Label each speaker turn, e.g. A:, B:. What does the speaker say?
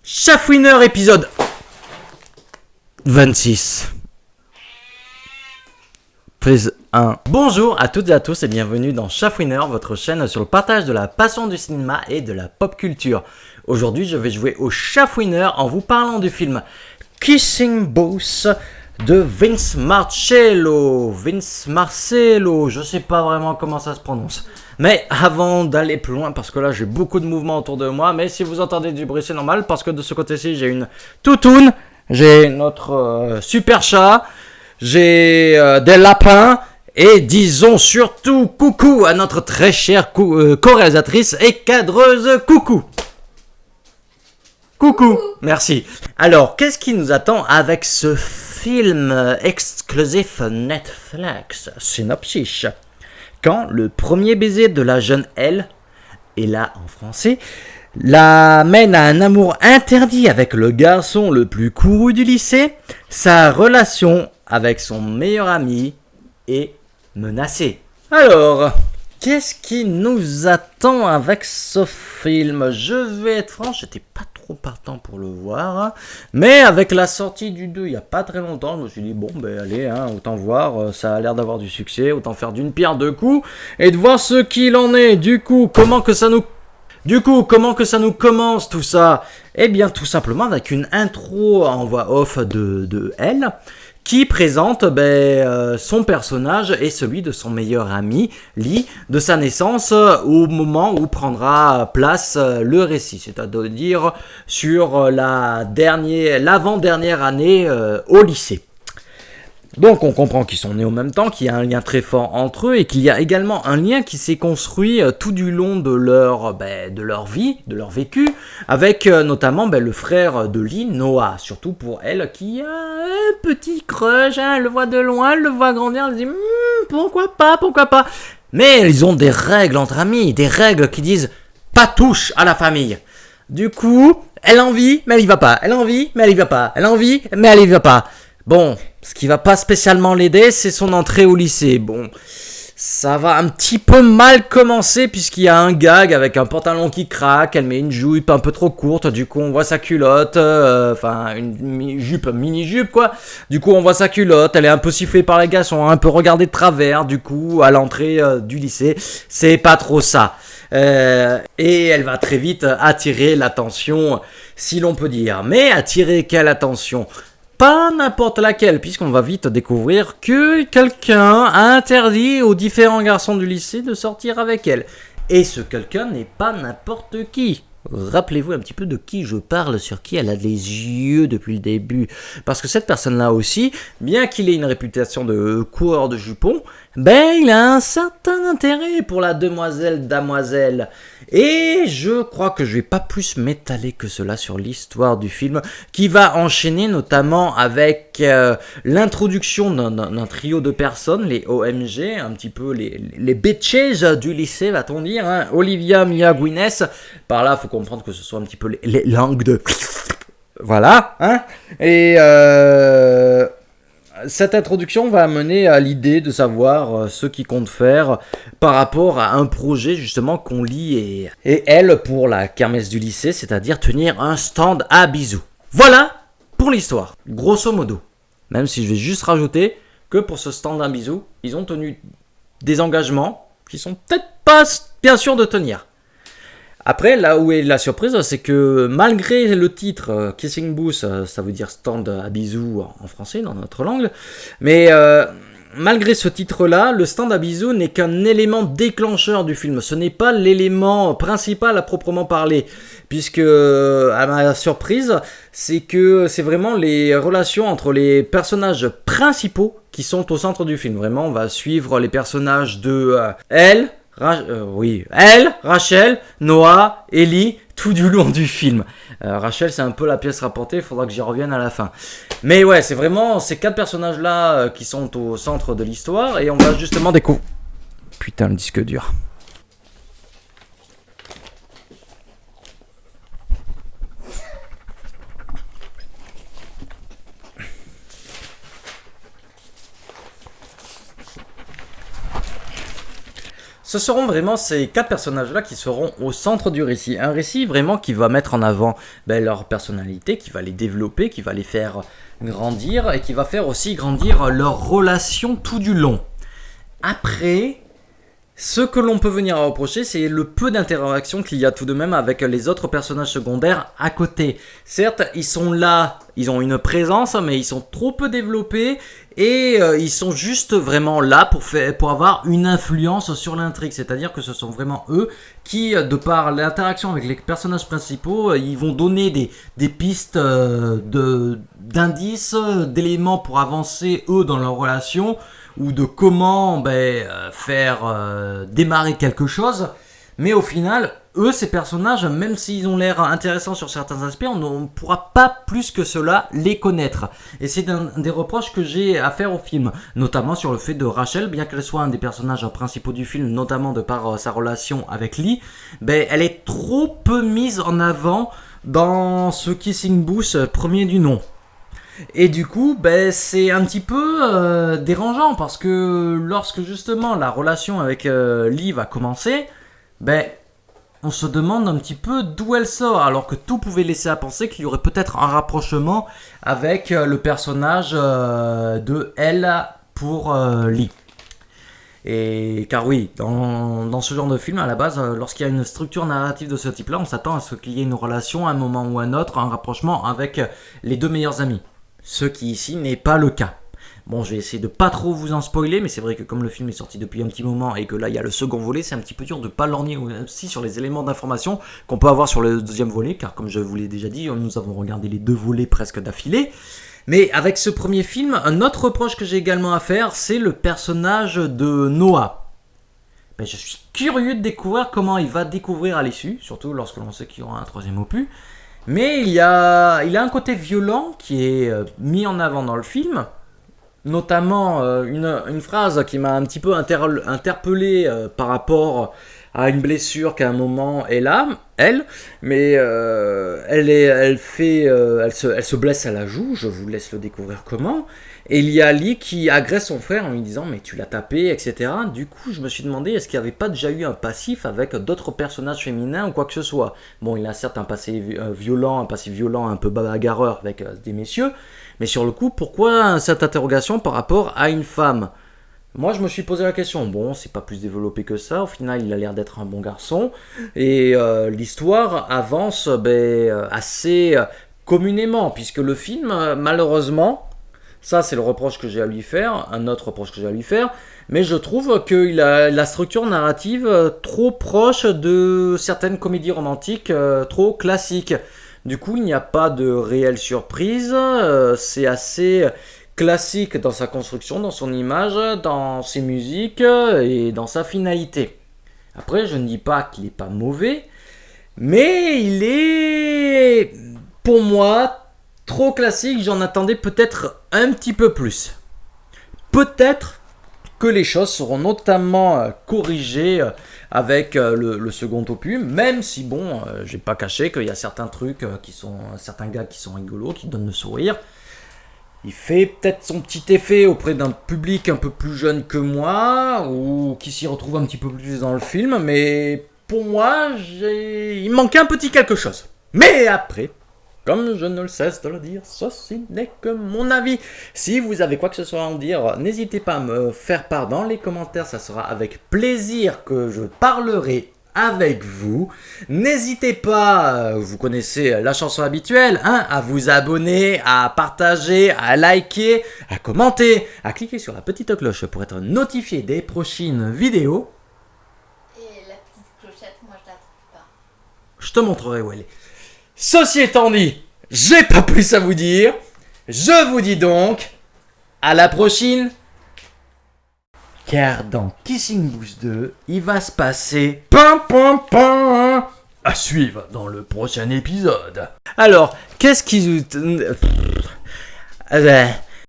A: Chafouineur épisode 26. Prise 1. Bonjour à toutes et à tous et bienvenue dans Chafouineur, votre chaîne sur le partage de la passion du cinéma et de la pop culture. Aujourd'hui, je vais jouer au Chafouineur en vous parlant du film Kissing Booth de Vince Marcello. Vince Marcello, je sais pas vraiment comment ça se prononce. Mais avant d'aller plus loin, parce que là j'ai beaucoup de mouvements autour de moi, mais si vous entendez du bruit c'est normal, parce que de ce côté-ci j'ai une toutoune, j'ai notre super chat, j'ai des lapins, et disons surtout coucou à notre très chère co-réalisatrice et cadreuse Coucou. Coucou, merci. Alors, qu'est-ce qui nous attend avec ce film exclusif Netflix? Synopsis. Quand le premier baiser de la jeune Elle, et là en français, la mène à un amour interdit avec le garçon le plus couru du lycée, sa relation avec son meilleur ami est menacée. Alors, qu'est-ce qui nous attend avec ce film? Je vais être franc, j'étais pas trop partant pour le voir, mais avec la sortie du 2 il n'y a pas très longtemps, je me suis dit bon ben allez, autant voir, ça a l'air d'avoir du succès, autant faire d'une pierre deux coups et de voir ce qu'il en est. Du coup, comment que ça nous commence tout ça? Eh bien tout simplement avec une intro en voix off de Elle, qui présente son personnage et celui de son meilleur ami, Lee, de sa naissance au moment où prendra place le récit, c'est-à-dire sur l'avant-dernière année au lycée. Donc on comprend qu'ils sont nés en même temps, qu'il y a un lien très fort entre eux et qu'il y a également un lien qui s'est construit tout du long de leur vie, de leur vécu, avec notamment le frère de Lee, Noah, surtout pour Elle qui a un petit crush, elle le voit de loin, elle le voit grandir, elle se dit pourquoi pas. Mais ils ont des règles entre amis, des règles qui disent pas touche à la famille. Du coup, elle a envie, mais elle y va pas, elle a envie, mais elle y va pas, elle a envie, mais elle y va pas. Bon, ce qui va pas spécialement l'aider, c'est son entrée au lycée. Bon, ça va un petit peu mal commencer puisqu'il y a un gag avec un pantalon qui craque, elle met une jupe un peu trop courte, du coup on voit sa culotte, une mini-jupe quoi. Du coup on voit sa culotte, elle est un peu sifflée par les garçons, un peu regardée de travers, du coup à l'entrée du lycée, c'est pas trop ça. Et elle va très vite attirer l'attention, si l'on peut dire. Mais attirer quelle attention ? Pas n'importe laquelle, puisqu'on va vite découvrir que quelqu'un a interdit aux différents garçons du lycée de sortir avec elle. Et ce quelqu'un n'est pas n'importe qui. Rappelez-vous un petit peu de qui je parle, sur qui elle a des yeux depuis le début. Parce que cette personne-là aussi, bien qu'il ait une réputation de coureur de jupons, il a un certain intérêt pour la demoiselle damoiselle. Et je crois que je vais pas plus m'étaler que cela sur l'histoire du film, qui va enchaîner notamment avec l'introduction d'un trio de personnes, les OMG, un petit peu les bitches du lycée, va-t-on dire, hein. Olivia, Mia, Gwyneth. Par là, faut comprendre que ce soit un petit peu les langues de... Voilà, hein. Et cette introduction va amener à l'idée de savoir ce qu'ils comptent faire par rapport à un projet justement qu'on lit et Elle pour la kermesse du lycée, c'est-à-dire tenir un stand à bisous. Voilà pour l'histoire, grosso modo. Même si je vais juste rajouter que pour ce stand à bisous, ils ont tenu des engagements qui sont peut-être pas bien sûrs de tenir. Après, là où est la surprise, c'est que malgré le titre Kissing Booth, ça veut dire stand à bisous en français, dans notre langue, mais malgré ce titre-là, le stand à bisous n'est qu'un élément déclencheur du film. Ce n'est pas l'élément principal à proprement parler, puisque, à ma surprise, c'est que c'est vraiment les relations entre les personnages principaux qui sont au centre du film. Vraiment, on va suivre les personnages de Elle, Rachel, Noah, Ellie, tout du long du film. Rachel, c'est un peu la pièce rapportée, il faudra que j'y revienne à la fin. Mais ouais, c'est vraiment ces 4 personnages-là qui sont au centre de l'histoire, et on va justement découvrir... Putain, le disque dur. Ce seront vraiment ces 4 personnages-là qui seront au centre du récit. Un récit vraiment qui va mettre en avant leur personnalité, qui va les développer, qui va les faire grandir et qui va faire aussi grandir leur relation tout du long. Après, ce que l'on peut venir à reprocher, c'est le peu d'interaction qu'il y a tout de même avec les autres personnages secondaires à côté. Certes, ils sont là, ils ont une présence, mais ils sont trop peu développés et ils sont juste vraiment là pour avoir une influence sur l'intrigue. C'est-à-dire que ce sont vraiment eux qui, de par l'interaction avec les personnages principaux, ils vont donner des pistes d'indices, d'éléments pour avancer eux dans leur relation, ou de comment faire démarrer quelque chose. Mais au final, eux, ces personnages, même s'ils ont l'air intéressants sur certains aspects, on ne pourra pas plus que cela les connaître. Et c'est un des reproches que j'ai à faire au film, notamment sur le fait de Rachel, bien qu'elle soit un des personnages principaux du film, notamment de par sa relation avec Lee, elle est trop peu mise en avant dans ce Kissing Booth premier du nom. Et du coup, c'est un petit peu dérangeant parce que lorsque justement la relation avec Lee va commencer, on se demande un petit peu d'où elle sort, alors que tout pouvait laisser à penser qu'il y aurait peut-être un rapprochement avec le personnage de elle pour Lee. Et car oui, dans ce genre de film, à la base, lorsqu'il y a une structure narrative de ce type-là, on s'attend à ce qu'il y ait une relation à un moment ou à un autre, un rapprochement avec les 2 meilleurs amis. Ce qui ici n'est pas le cas. Bon, je vais essayer de pas trop vous en spoiler, mais c'est vrai que comme le film est sorti depuis un petit moment et que là il y a le second volet, c'est un petit peu dur de pas lorgner aussi sur les éléments d'information qu'on peut avoir sur le deuxième volet, car comme je vous l'ai déjà dit, nous avons regardé les 2 volets presque d'affilée. Mais avec ce premier film, un autre reproche que j'ai également à faire, c'est le personnage de Noah. Je suis curieux de découvrir comment il va découvrir à l'issue, surtout lorsque l'on sait qu'il y aura un 3e opus. Mais il a un côté violent qui est mis en avant dans le film, notamment une phrase qui m'a un petit peu interpellé par rapport à une blessure qu'à un moment elle a, mais elle se blesse à la joue, je vous laisse le découvrir comment. Et il y a Lee qui agresse son frère en lui disant mais tu l'as tapé, etc. Du coup je me suis demandé est-ce qu'il n'y avait pas déjà eu un passif avec d'autres personnages féminins ou quoi que ce soit. Bon, il a certes un passé violent, un peu bagarreur avec des messieurs, mais sur le coup pourquoi cette interrogation par rapport à une femme? Moi je me suis posé la question, bon c'est pas plus développé que ça, au final il a l'air d'être un bon garçon, et l'histoire avance assez communément, puisque le film malheureusement, ça c'est le reproche que j'ai à lui faire, un autre reproche que j'ai à lui faire, mais je trouve qu'il a la structure narrative trop proche de certaines comédies romantiques trop classiques. Du coup il n'y a pas de réelle surprise, c'est assez classique dans sa construction, dans son image, dans ses musiques et dans sa finalité. Après, je ne dis pas qu'il n'est pas mauvais, mais il est, pour moi, trop classique. J'en attendais peut-être un petit peu plus. Peut-être que les choses seront notamment corrigées avec le second opus, même si bon, j'ai pas caché qu'il y a certains trucs certains gars qui sont rigolos, qui donnent le sourire. Il fait peut-être son petit effet auprès d'un public un peu plus jeune que moi, ou qui s'y retrouve un petit peu plus dans le film, mais pour moi, il manquait un petit quelque chose. Mais après, comme je ne le cesse de le dire, ceci n'est que mon avis. Si vous avez quoi que ce soit à en dire, n'hésitez pas à me faire part dans les commentaires, ça sera avec plaisir que je parlerai avec vous. N'hésitez pas, vous connaissez la chanson habituelle, à vous abonner, à partager, à liker, à commenter, à cliquer sur la petite cloche pour être notifié des prochaines vidéos.
B: Et la petite clochette, moi je la trouve pas.
A: Je te montrerai où elle est. Ceci étant dit, j'ai pas plus à vous dire. Je vous dis donc à la prochaine. Car dans Kissing Booth 2, il va se passer à suivre dans le prochain épisode. Alors, qu'est-ce qui...